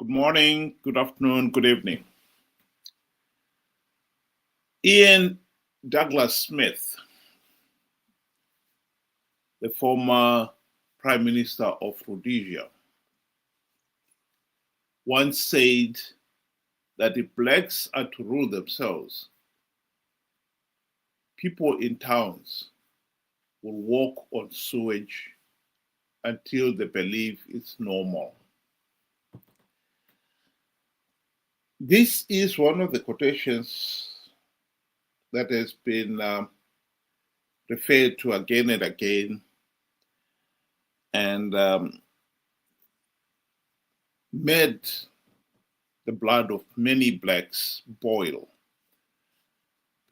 Good morning, good afternoon, good evening. Ian Douglas Smith, the former Prime Minister of Rhodesia, once said that if blacks are to rule themselves, people in towns will walk on sewage until they believe it's normal. This is one of the quotations that has been referred to again and again, and made the blood of many blacks boil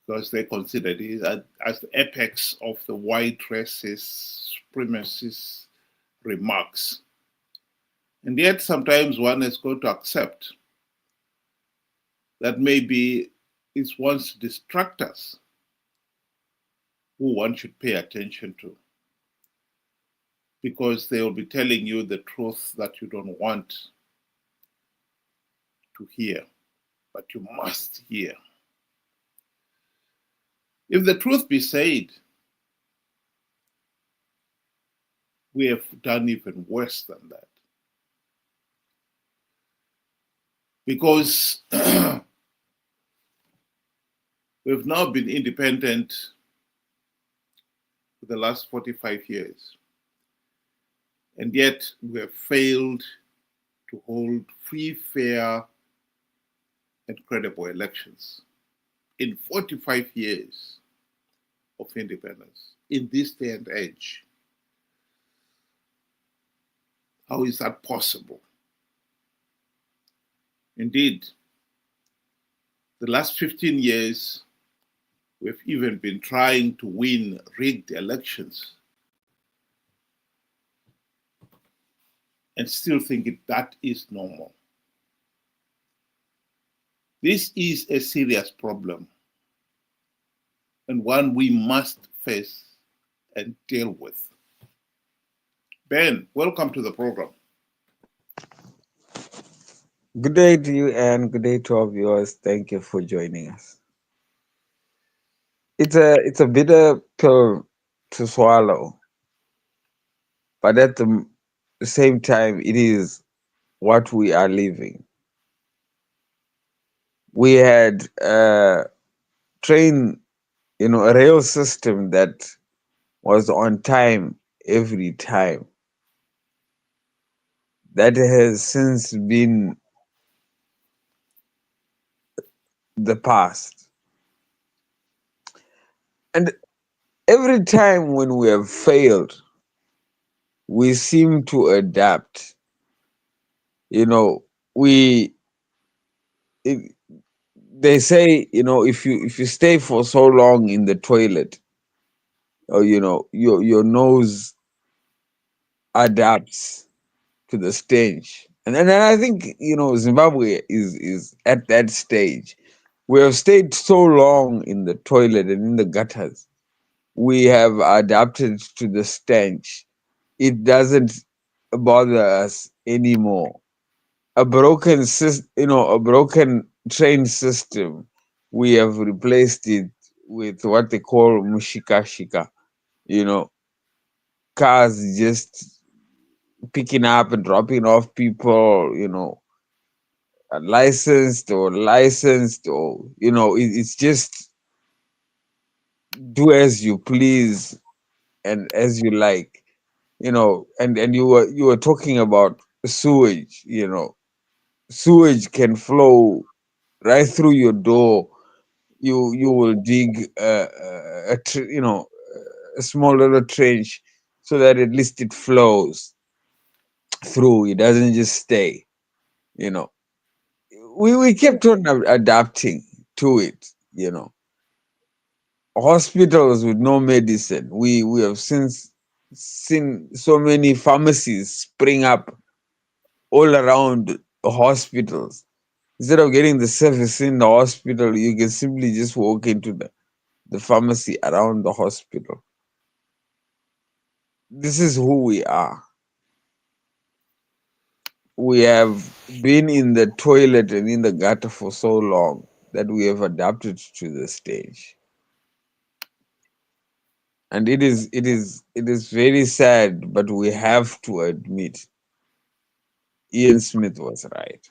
because they considered it as the apex of the white racist supremacist remarks. And yet sometimes one has got to accept that maybe it's one's distractors who one should pay attention to, because they will be telling you the truth that you don't want to hear, but you must hear. If the truth be said, we have done even worse than that. Because we've now been independent for the last 45 years, and yet we have failed to hold free, fair, and credible elections in 45 years of independence in this day and age. How is that possible? Indeed, the last 15 years, we've even been trying to win rigged elections and still thinking that is normal. This is a serious problem and one we must face and deal with. Ben, welcome to the program. Good day to you and good day to our viewers. Thank you for joining us. It's a bitter pill to swallow, but at the same time, it is what we are living. We had a train, a rail system that was on time every time. That has since been the past. And every time when we have failed, we seem to adapt. We it, they say, if you stay for so long in the toilet, or your nose adapts to the stench. And I think Zimbabwe is at that stage. We have stayed so long in the toilet and in the gutters. We have adapted to the stench. It doesn't bother us anymore. A broken train system, we have replaced it with what they call mushikashika, you know, cars just picking up and dropping off people, licensed, or it's just do as you please and as you like, and you were talking about sewage. Sewage can flow right through your door. You will dig a small little trench so that at least it flows through. It doesn't just stay. You know, we kept on adapting to it. Hospitals with no medicine. We have since seen so many pharmacies spring up all around hospitals. Instead of getting the service in the hospital, you can simply just walk into the pharmacy around the hospital. This is who we are. we have been in the toilet and in the gutter for so long that we have adapted to the stage. And it is very sad, but we have to admit Ian Smith was right.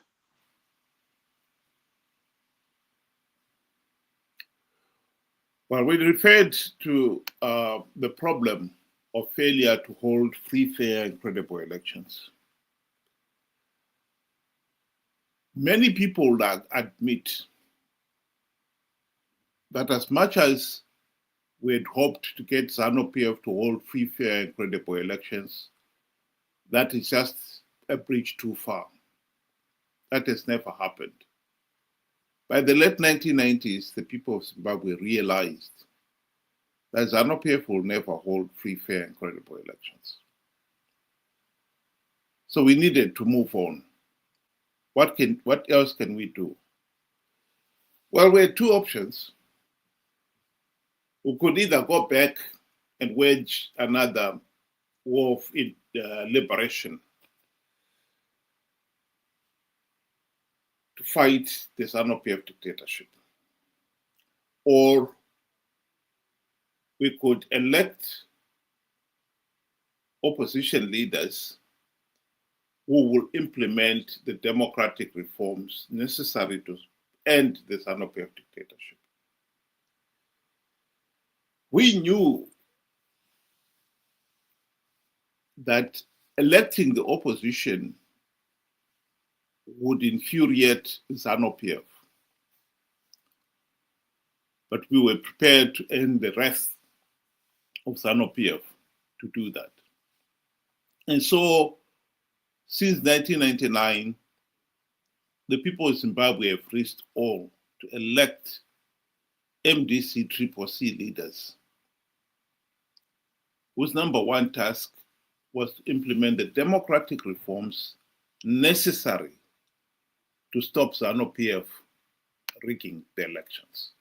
Well, we referred to the problem of failure to hold free, fair, and credible elections. Many people admit that as much as we had hoped to get ZANU-PF to hold free, fair, and credible elections, that is just a bridge too far. That has never happened. By the late 1990s, the people of Zimbabwe realized that ZANU-PF will never hold free, fair, and credible elections. So we needed to move on. What else can we do? Well, we had two options. We could either go back and wage another war of liberation to fight the ZANU-PF dictatorship, or we could elect opposition leaders who will implement the democratic reforms necessary to end the ZANU-PF dictatorship. We knew that electing the opposition would infuriate ZANU-PF, but we were prepared to end the wrath of ZANU-PF to do that. And so, since 1999, the people of Zimbabwe have reached all to elect MDC-CCC leaders, whose number one task was to implement the democratic reforms necessary to stop ZANU-PF rigging the elections.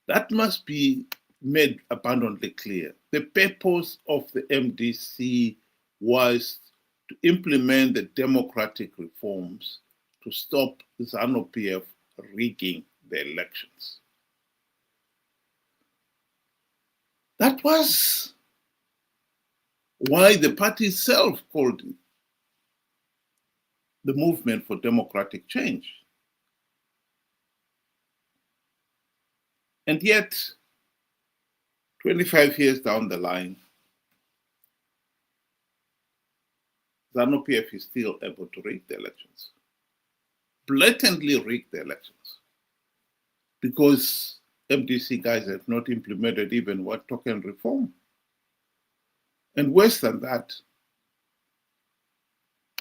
That must be made abundantly clear. The purpose of the MDC was to implement the democratic reforms to stop ZANU-PF rigging the elections. That was why the party itself called it the Movement for Democratic Change. And yet, 25 years down the line, ZANU-PF is still able to rig the elections, blatantly rig the elections, because MDC guys have not implemented even one token reform. And worse than that,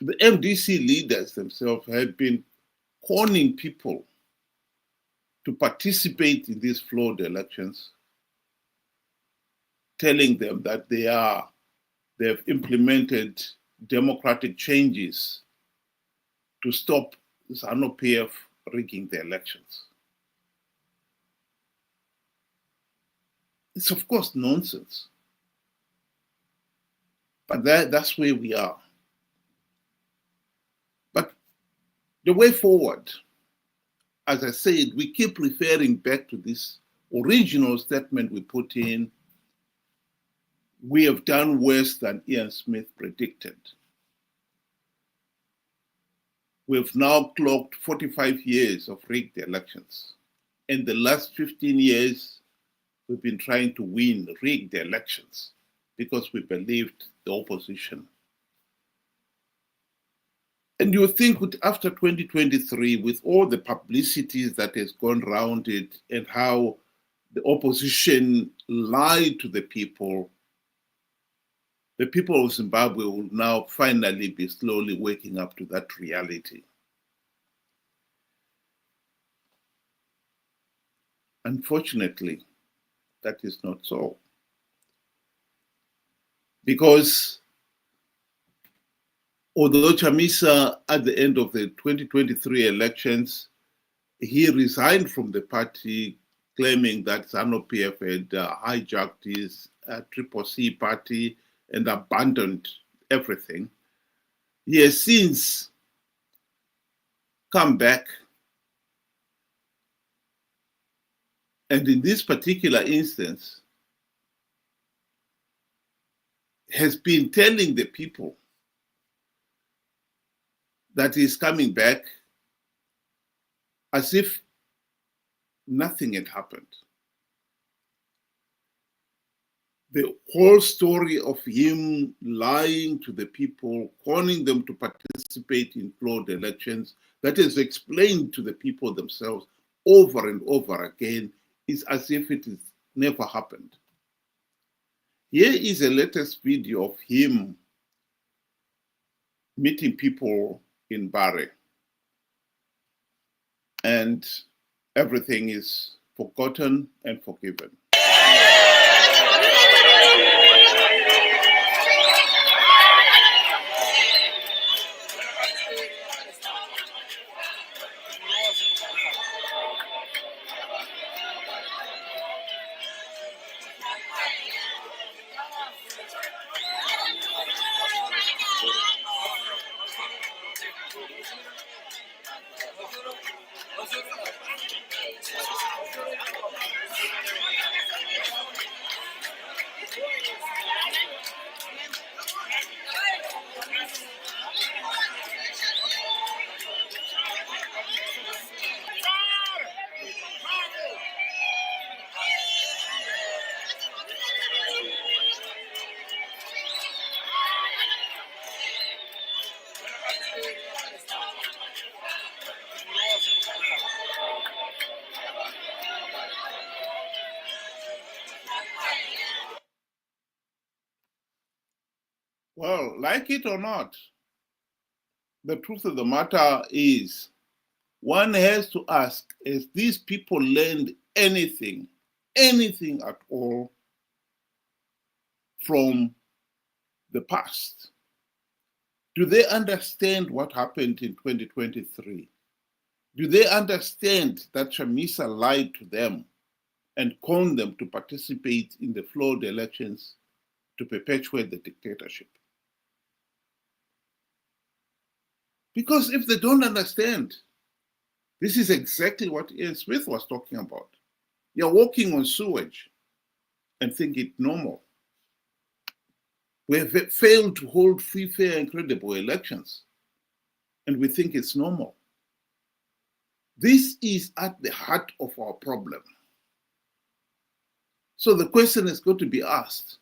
the MDC leaders themselves have been conning people to participate in these flawed elections, telling them that they have implemented democratic changes to stop ZANU-PF rigging the elections. It's of course nonsense, but that's where we are. But the way forward, as I said, we keep referring back to this original statement we put in. We have done worse than Ian Smith predicted. We've now clocked 45 years of rigged elections. In the last 15 years, we've been trying to win rigged elections because we believed the opposition. And you think that after 2023, with all the publicity that has gone around it and how the opposition lied to the people of Zimbabwe will now finally be slowly waking up to that reality. Unfortunately, that is not so. Because although Chamisa, at the end of the 2023 elections, he resigned from the party, claiming that ZANU-PF had hijacked his CCC party and abandoned everything. He has since come back, and in this particular instance, has been telling the people that he's coming back as if nothing had happened. The whole story of him lying to the people, calling them to participate in flawed elections, that is explained to the people themselves over and over again, is as if it has never happened. Here is a latest video of him meeting people in Bari, and everything is forgotten and forgiven. Well, like it or not, the truth of the matter is one has to ask, has these people learned anything at all from the past? Do they understand what happened in 2023? Do they understand that Chamisa lied to them and conned them to participate in the flawed elections to perpetuate the dictatorship? Because if they don't understand, this is exactly what Ian Smith was talking about. You're walking on sewage and think it normal. We have failed to hold free, fair, and credible elections, and we think it's normal. This is at the heart of our problem. So the question is going to be asked,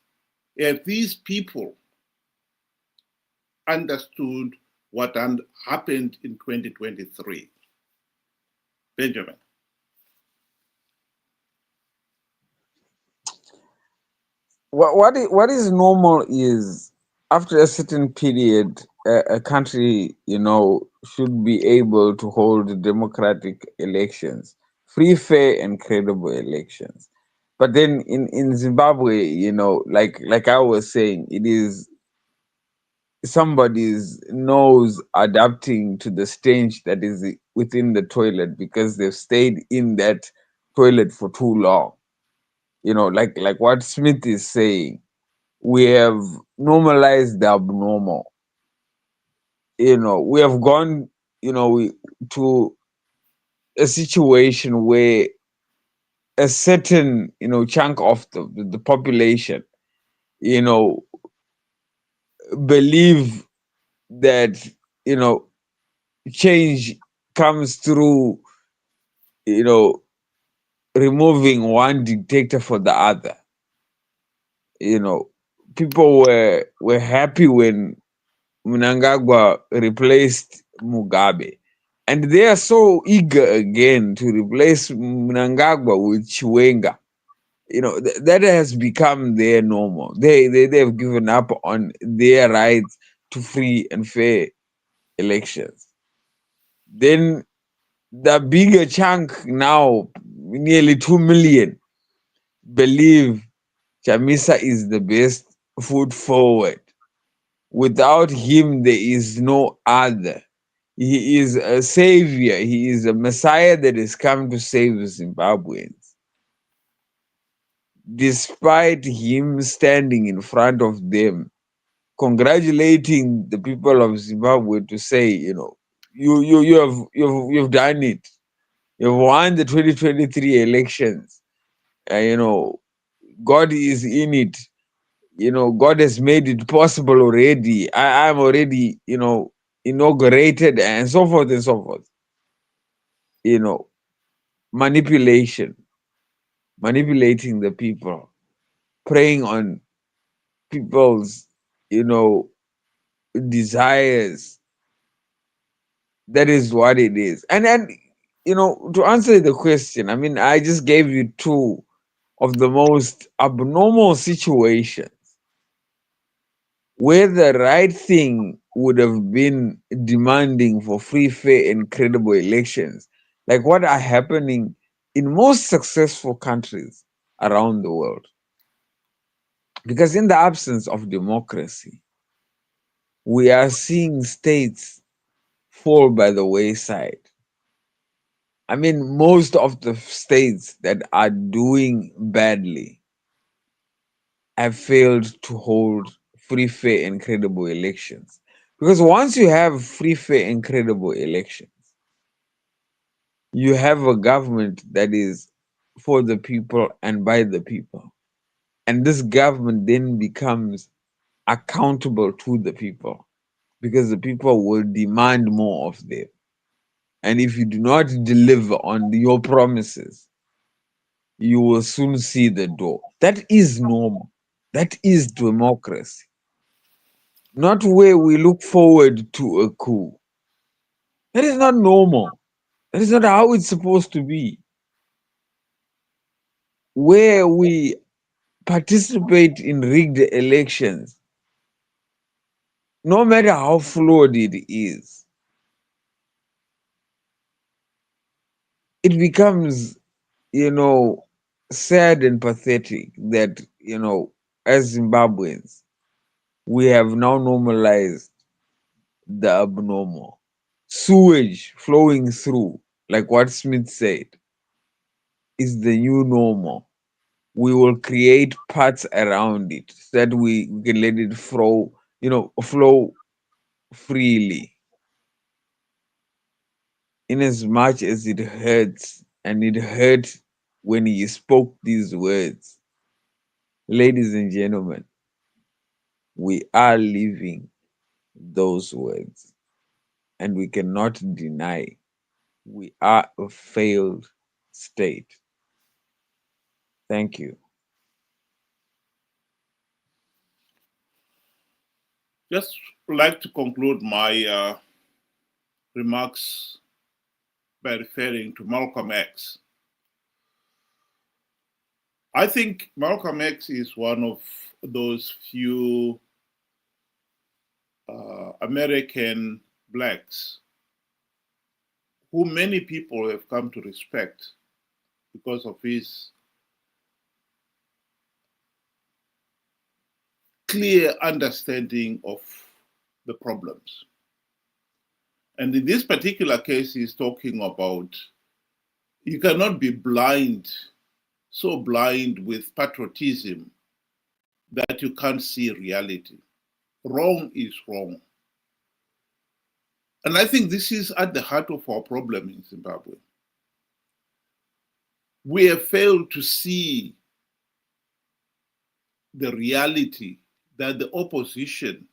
have these people understood what happened in 2023? Benjamin. What is normal is after a certain period, a country, should be able to hold democratic elections, free, fair, and credible elections. But then in Zimbabwe, like I was saying, it is somebody's nose adapting to the stench that is within the toilet because they've stayed in that toilet for too long. Like what Smith is saying, we have normalized the abnormal. We have gone, to a situation where a certain, chunk of the population, you know, believe that, change comes through, you know, removing one dictator for the other. You know, people were happy when Mnangagwa replaced Mugabe. And they are so eager again to replace Mnangagwa with Chiwenga. That has become their normal. They've given up on their rights to free and fair elections. Then the bigger chunk now, nearly 2 million, believe Chamisa is the best foot forward. Without him, there is no other. He is a savior. He is a messiah that has come to save Zimbabweans. Despite him standing in front of them congratulating the people of Zimbabwe to say, you've done it. You've won the 2023 elections. God is in it. God has made it possible already. I'm already, inaugurated, and so forth and so forth. Manipulation, manipulating the people, preying on people's, desires. That is what it is. And then, to answer the question, I mean, I just gave you two of the most abnormal situations where the right thing would have been demanding for free, fair, and credible elections, like what are happening in most successful countries around the world. Because in the absence of democracy, we are seeing states fall by the wayside. I mean, most of the states that are doing badly have failed to hold free, fair, and credible elections. Because once you have free, fair, and credible elections, you have a government that is for the people and by the people. And this government then becomes accountable to the people because the people will demand more of them. And if you do not deliver on your promises, you will soon see the door. That is normal. That is democracy. Not where we look forward to a coup. That is not normal. That is not how it's supposed to be. Where we participate in rigged elections, no matter how flawed it is, it becomes, sad and pathetic that, as Zimbabweans, we have now normalized the abnormal. Sewage flowing through, like what Smith said, is the new normal. We will create paths around it so that we can let it flow freely. In as much as it hurts, and it hurt when he spoke these words. Ladies and gentlemen, we are living those words, and we cannot deny we are a failed state. Thank you. Just like to conclude my remarks by referring to Malcolm X. I think Malcolm X is one of those few American blacks who many people have come to respect because of his clear understanding of the problems. And in this particular case, he's talking about you cannot be blind, so blind with patriotism that you can't see reality. Wrong is wrong. And I think this is at the heart of our problem in Zimbabwe. We have failed to see the reality that the opposition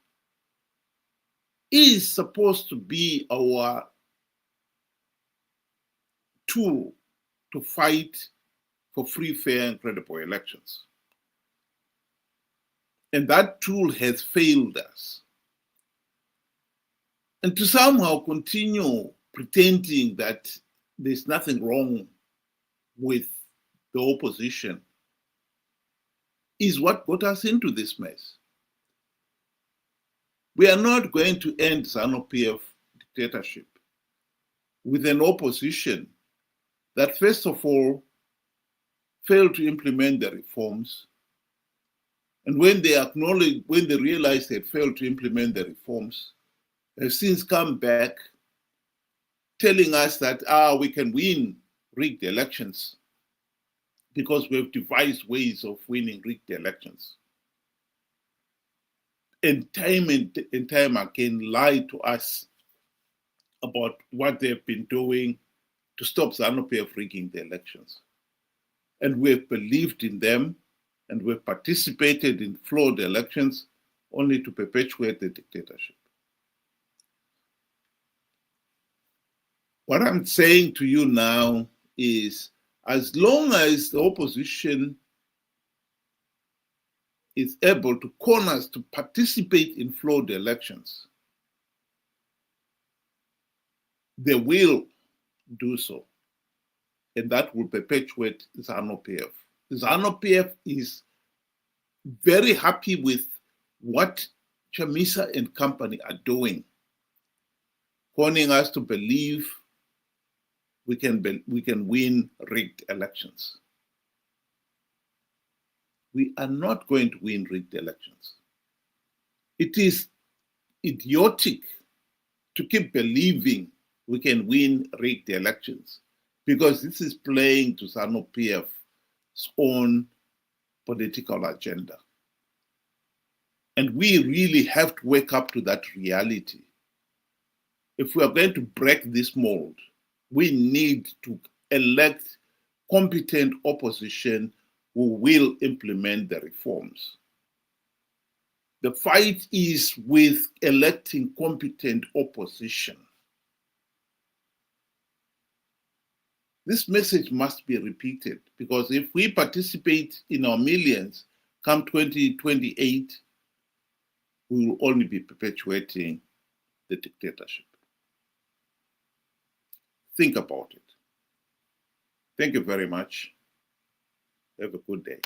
is supposed to be our tool to fight for free, fair, and credible elections. And that tool has failed us. And to somehow continue pretending that there's nothing wrong with the opposition is what got us into this mess. We are not going to end ZANU-PF dictatorship with an opposition that, first of all, failed to implement the reforms. And when they realized they failed to implement the reforms, have since come back telling us that we can win rigged elections because we've devised ways of winning rigged elections. and time again lie to us about what they've been doing to stop ZANU-PF rigging the elections. And we've believed in them, and we've participated in flawed elections only to perpetuate the dictatorship. What I'm saying to you now is, as long as the opposition is able to corner us to participate in flawed elections, they will do so. And that will perpetuate ZANU-PF. ZANU-PF is very happy with what Chamisa and company are doing, conning us to believe we can win rigged elections. We are not going to win rigged elections. It is idiotic to keep believing we can win rigged elections, because this is playing to ZANU-PF's own political agenda. And we really have to wake up to that reality. If we are going to break this mold, we need to elect competent opposition who will implement the reforms. The fight is with electing competent opposition. This message must be repeated, because if we participate in our millions come 2028, we will only be perpetuating the dictatorship. Think about it. Thank you very much. Have a good day.